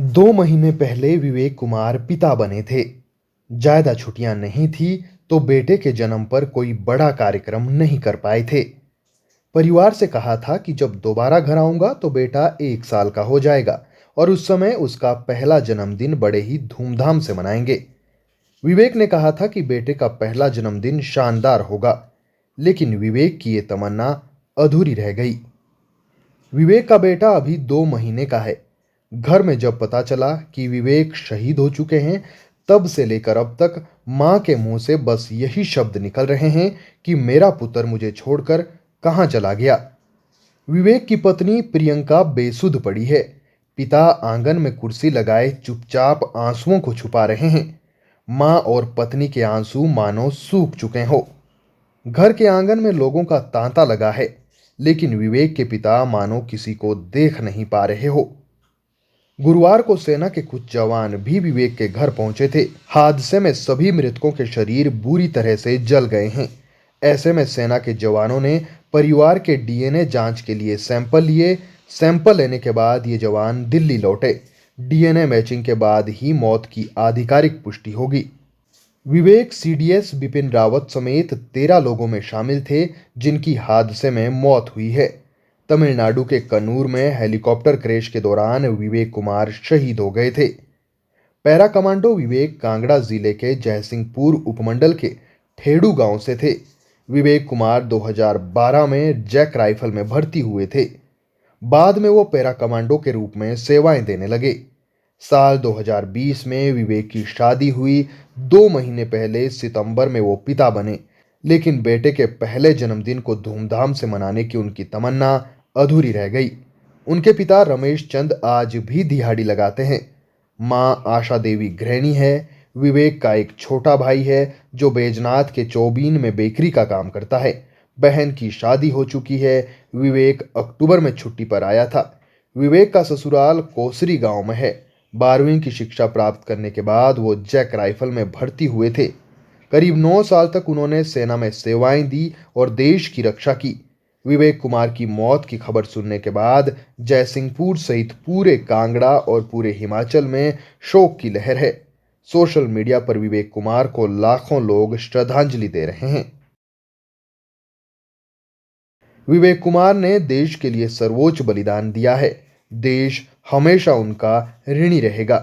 2 महीने पहले विवेक कुमार पिता बने थे। ज्यादा छुट्टियां नहीं थी तो बेटे के जन्म पर कोई बड़ा कार्यक्रम नहीं कर पाए थे। परिवार से कहा था कि जब दोबारा घर आऊंगा तो बेटा 1 साल का हो जाएगा और उस समय उसका पहला जन्मदिन बड़े ही धूमधाम से मनाएंगे। विवेक ने कहा था कि बेटे का पहला जन्मदिन शानदार होगा, लेकिन विवेक की ये तमन्ना अधूरी रह गई। विवेक का बेटा अभी 2 महीने का है। घर में जब पता चला कि विवेक शहीद हो चुके हैं, तब से लेकर अब तक मां के मुंह से बस यही शब्द निकल रहे हैं कि मेरा पुत्र मुझे छोड़कर कहां चला गया। विवेक की पत्नी प्रियंका बेसुध पड़ी है। पिता आंगन में कुर्सी लगाए चुपचाप आंसुओं को छुपा रहे हैं। मां और पत्नी के आंसू मानो सूख चुके हो। घर के आंगन में लोगों का तांता लगा है, लेकिन विवेक के पिता मानो किसी को देख नहीं पा रहे हो। गुरुवार को सेना के कुछ जवान भी विवेक के घर पहुंचे थे। हादसे में सभी मृतकों के शरीर बुरी तरह से जल गए हैं। ऐसे में सेना के जवानों ने परिवार के डीएनए जांच के लिए सैंपल लिए। सैंपल लेने के बाद ये जवान दिल्ली लौटे। डीएनए मैचिंग के बाद ही मौत की आधिकारिक पुष्टि होगी। विवेक सीडीएस बिपिन रावत समेत 13 लोगों में शामिल थे, जिनकी हादसे में मौत हुई है। तमिलनाडु के कन्नूर में हेलीकॉप्टर क्रैश के दौरान विवेक कुमार शहीद हो गए थे। पैरा कमांडो विवेक कांगड़ा जिले के जयसिंहपुर उपमंडल के ठेड़ू गांव से थे। विवेक कुमार 2012 में जैक राइफल में भर्ती हुए थे। बाद में वो पैरा कमांडो के रूप में सेवाएं देने लगे। साल 2020 में विवेक की शादी हुई। 2 महीने पहले सितंबर में वो पिता बने, लेकिन बेटे के पहले जन्मदिन को धूमधाम से मनाने की उनकी तमन्ना अधूरी रह गई। उनके पिता रमेश चंद आज भी दिहाड़ी लगाते हैं। मां आशा देवी गृहिणी है। विवेक का एक छोटा भाई है जो बैजनाथ के चौबीन में बेकरी का काम करता है। बहन की शादी हो चुकी है। विवेक अक्टूबर में छुट्टी पर आया था। विवेक का ससुराल कोसरी गांव में है। 12वीं की शिक्षा प्राप्त करने के बाद वो जैक राइफल में भर्ती हुए थे। करीब 9 साल तक उन्होंने सेना में सेवाएं दी और देश की रक्षा की। विवेक कुमार की मौत की खबर सुनने के बाद जयसिंहपुर सहित पूरे कांगड़ा और पूरे हिमाचल में शोक की लहर है। सोशल मीडिया पर विवेक कुमार को लाखों लोग श्रद्धांजलि दे रहे हैं। विवेक कुमार ने देश के लिए सर्वोच्च बलिदान दिया है। देश हमेशा उनका ऋणी रहेगा।